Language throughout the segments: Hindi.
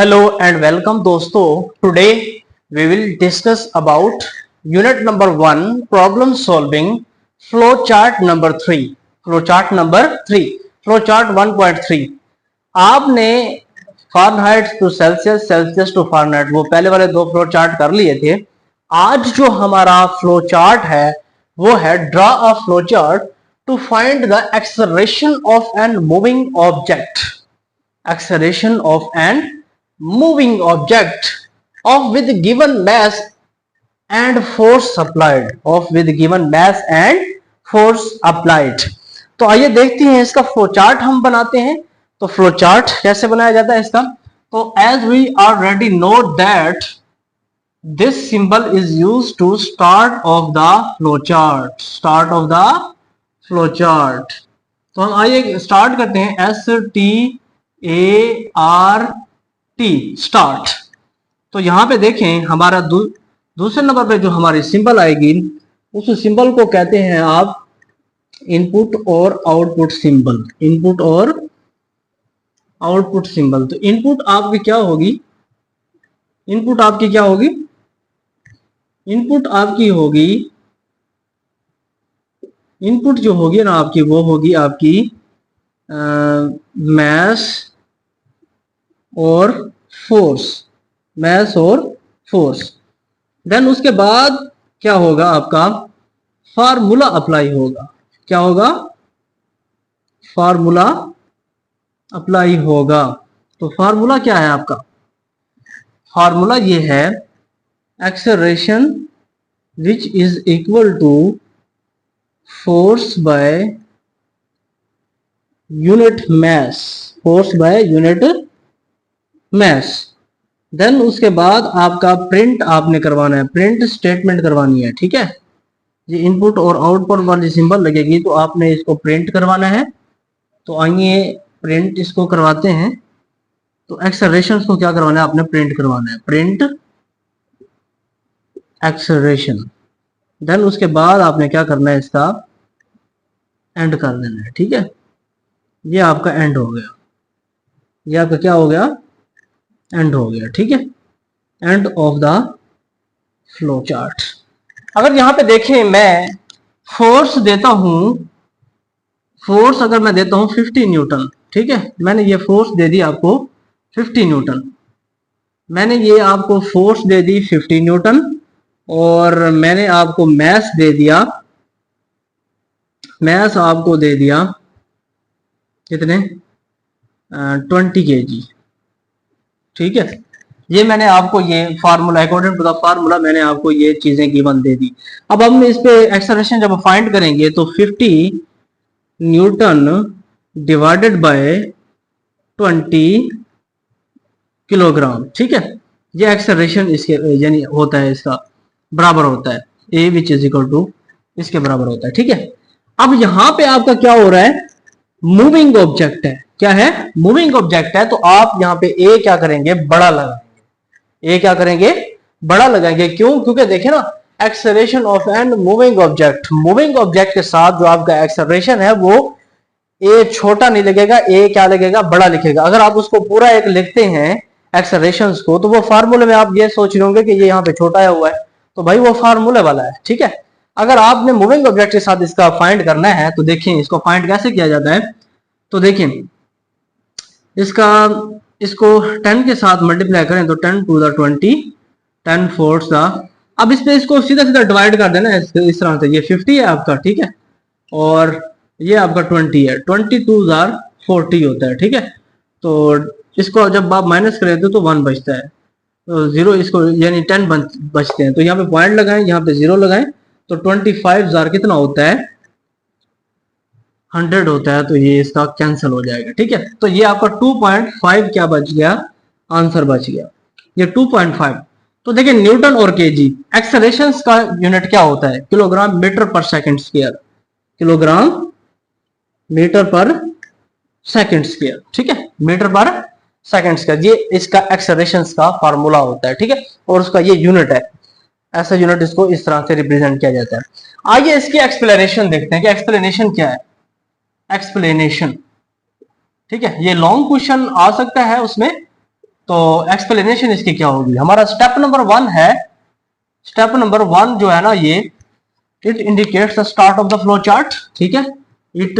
हेलो एंड वेलकम दोस्तों। Today we will discuss about unit number 1 problem solving flow chart number 3 flow chart 1.3। आपने Fahrenheit to Celsius, Celsius to Fahrenheit वो पहले वाले दो फ्लो चार्ट कर लिए थे। आज जो हमारा फ्लो चार्ट है वो है draw a flow chart to find the acceleration of an moving object. Acceleration of an moving object of with given mass and force applied तो आइए देखते हैं इसका फ्लो चार्ट हम बनाते हैं। तो फ्लो चार्ट कैसे बनाया जाता है इसका? तो as we already know that this symbol is used to start of the flow chart. तो हम आइए स्टार्ट करते हैं START स्टार्ट। तो यहां पे देखें हमारा दूसरे नंबर पे जो हमारी सिंबल आएगी उस सिंबल को कहते हैं आप इनपुट और आउटपुट सिंबल। तो इनपुट आपकी क्या होगी? इनपुट जो होगी ना आपकी, वो होगी आपकी मैस और फोर्स। देन उसके बाद क्या होगा? आपका फार्मूला अप्लाई होगा। क्या होगा? फार्मूला अप्लाई होगा। तो फार्मूला क्या है आपका? फार्मूला ये है acceleration which is equal to force by unit mass. Then उसके बाद आपका प्रिंट आपने करवाना है, प्रिंट स्टेटमेंट करवानी है। ठीक है, ये इनपुट और आउटपुट वाली सिंबल लगेगी तो आपने इसको प्रिंट करवाना है। तो आइए प्रिंट इसको करवाते हैं। तो एक्सेलरेशन को क्या करवाना है? आपने प्रिंट करवाना है, प्रिंट एक्सेलरेशन। देन उसके बाद आपने क्या करना है? इसका एंड कर देना है। ठीक है, ये आपका एंड हो गया। ये आपका क्या हो गया? एंड हो गया। ठीक है, and of the flow chart. अगर यहां पे देखें मैं फोर्स देता हूं, अगर मैं देता हूं 50 न्यूटन। ठीक है, मैंने ये फोर्स दे दी आपको 50 न्यूटन। मैंने ये आपको फोर्स दे दी 50 न्यूटन और मैंने आपको मैस दे दिया, कितने? 20 kg। ठीक है, ये मैंने आपको ये formula, according to the formula मैंने आपको ये चीजें गिवन दे दी। अब हम इस पे एक्सेलरेशन जब फाइंड करेंगे तो 50 न्यूटन डिवाइडेड बाय 20 किलोग्राम। ठीक है, ये एक्सेलरेशन इसके यानी होता है, इसका बराबर होता है ए विच इज इक्वल टू, इसके बराबर होता है। ठीक है, अब यहां पे आपका क्या हो रहा है? मूविंग ऑब्जेक्ट है। क्या है? मूविंग ऑब्जेक्ट है। तो आप यहां पे ए क्या करेंगे? बड़ा लगाएंगे। बड़ा लगाएंगे। क्यों? क्योंकि देखिए ना, acceleration of an moving object के साथ जो आपका एक्सेलरेशन है वो ए छोटा नहीं लगेगा, ए क्या लगेगा? बड़ा लिखेगा। अगर आप उसको पूरा एक लिखते हैं एक्सेलरेशन को, तो वो फार्मूले में आप ये सोच रहे होंगे कि ये यहाँ पे छोटा आया हुआ है, तो भाई वो फार्मूले वाला है। ठीक है, अगर आपने मूविंग ऑब्जेक्ट के साथ इसका फाइंड करना है तो देखिए इसको फाइंड कैसे किया जाता है। तो देखिए इसको 10 के साथ मल्टीप्लाई करें तो 10 टू द 20, 10 फोर्स द। अब इस पे इसको सीधा डिवाइड कर देना इस तरह से। ये 50 है आपका, ठीक है, और ये आपका 20 है। 22 जार 40 होता है। ठीक है, तो इसको जब आप माइनस करें तो 1 बचता है, तो 0 इसको यानी 10 बचते हैं। तो यहाँ पे पॉइंट लगाएं, यहाँ पे 0 लगाएं, तो 25 जार कितना होता है? 100 होता है। तो ये इसका कैंसिल हो जाएगा। ठीक है, तो ये आपका 2.5 क्या बच गया? आंसर बच गया, ये 2.5। तो देखिए न्यूटन और केजी, एक्सेलरेशन का यूनिट क्या होता है? किलोग्राम मीटर पर सेकंड स्क्वायर। ठीक है, मीटर पर सेकंड स्क्वायर, ये इसका एक्सेलरेशन का फार्मूला होता है। ठीक है, और उसका ये यूनिट है। ऐसा यूनिट इसको इस तरह से रिप्रेजेंट किया जाता है। आइए इसकी एक्सप्लेनेशन देखते हैं कि एक्सप्लेनेशन क्या है। एक्सप्लेनेशन, ठीक है, ये लॉन्ग क्वेश्चन आ सकता है उसमें, तो एक्सप्लेनेशन इसकी क्या होगी? हमारा स्टेप नंबर 1 है, स्टेप नंबर 1 जो है ना ये, it indicates the start of the flow chart. ठीक है, it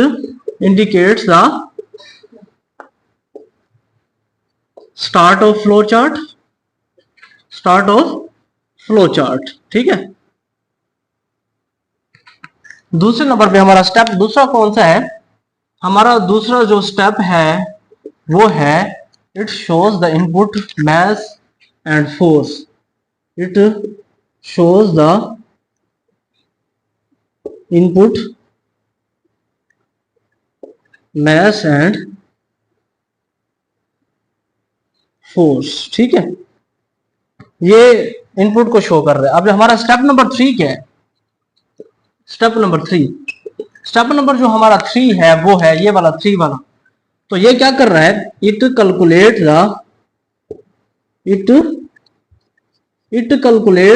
indicates the start of flow chart, start of flow chart. ठीक है, दूसरे नंबर पे हमारा स्टेप दूसरा कौन सा है? हमारा दूसरा जो स्टेप है वो है, it shows the input mass and force. It shows the input mass and force. ठीक है, ये इनपुट को शो कर रहा है। अब हमारा स्टेप नंबर 3 क्या है? स्टेप नंबर 3, स्टेप नंबर जो हमारा 3 है वो है ये वाला 3 वाला। तो ये क्या कर रहा है? It calculate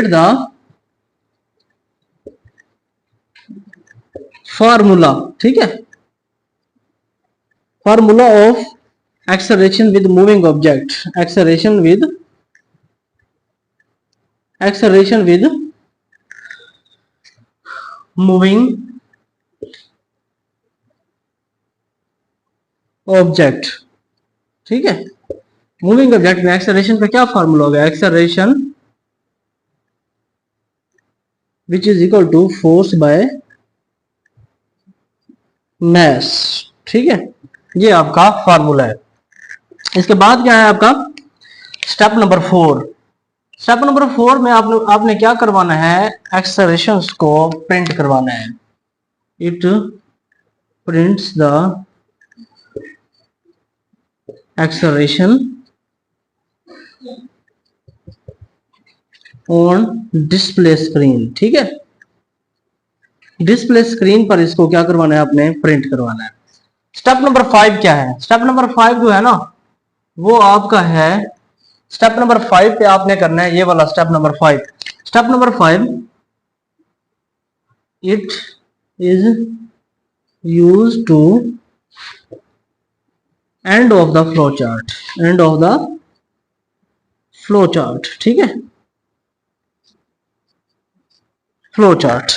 the formula. ठीक है, formula of acceleration with moving object, acceleration with moving object. ठीक है, मूविंग ऑब्जेक्ट में एक्सेलरेशन का क्या फार्मूला होगा? Acceleration which is equal to force by mass. ठीक है, ये आपका फार्मूला है। इसके बाद क्या है आपका स्टेप नंबर 4। स्टेप नंबर 4 में आपने क्या करवाना है? एक्सेलरेशंस को प्रिंट करवाना है। It prints the acceleration on display screen. ठीक है, डिस्प्ले स्क्रीन पर इसको क्या करवाना है? आपने प्रिंट करवाना है। स्टेप नंबर 5 क्या है? स्टेप नंबर 5 जो है ना वो आपका है, स्टेप नंबर 5 पे आपने करना है ये वाला step number 5। Step number 5, it is used to end of the flow chart, end of the flow chart. ठीक है, फ्लो चार्ट।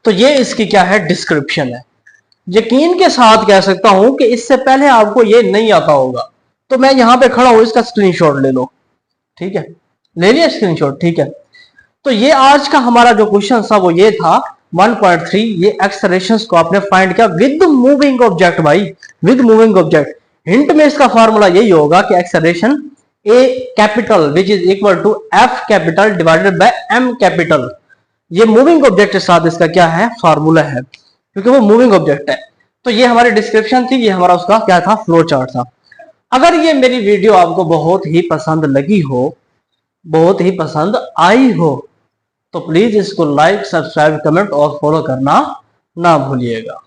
तो ये इसकी क्या है? डिस्क्रिप्शन है। यकीन के साथ कह सकता हूं कि इससे पहले आपको ये नहीं आता होगा, तो मैं यहां पे खड़ा हूं, इसका स्क्रीनशॉट ले लो। ठीक है, ले लिया स्क्रीनशॉट। ठीक है, तो ये आज का हमारा जो क्वेश्चन था वो ये था 1.3। ये एक्सेलरेशंस को आपने फाइंड किया विद मूविंग ऑब्जेक्ट। भाई विद मूविंग ऑब्जेक्ट, हिंट में इसका फार्मूला यही होगा कि acceleration A capital which is equal to F capital divided by M capital. ये मूविंग ऑब्जेक्ट के साथ इसका क्या है? फार्मूला है, क्योंकि वो मूविंग ऑब्जेक्ट है। तो ये हमारी डिस्क्रिप्शन थी, ये हमारा उसका क्या था? फ्लो चार्ट था। अगर ये मेरी वीडियो आपको बहुत ही पसंद लगी हो, बहुत ही पसंद आई हो, तो प्लीज इसको लाइक, सब्सक्राइब, कमेंट और फॉलो करना ना भूलिएगा।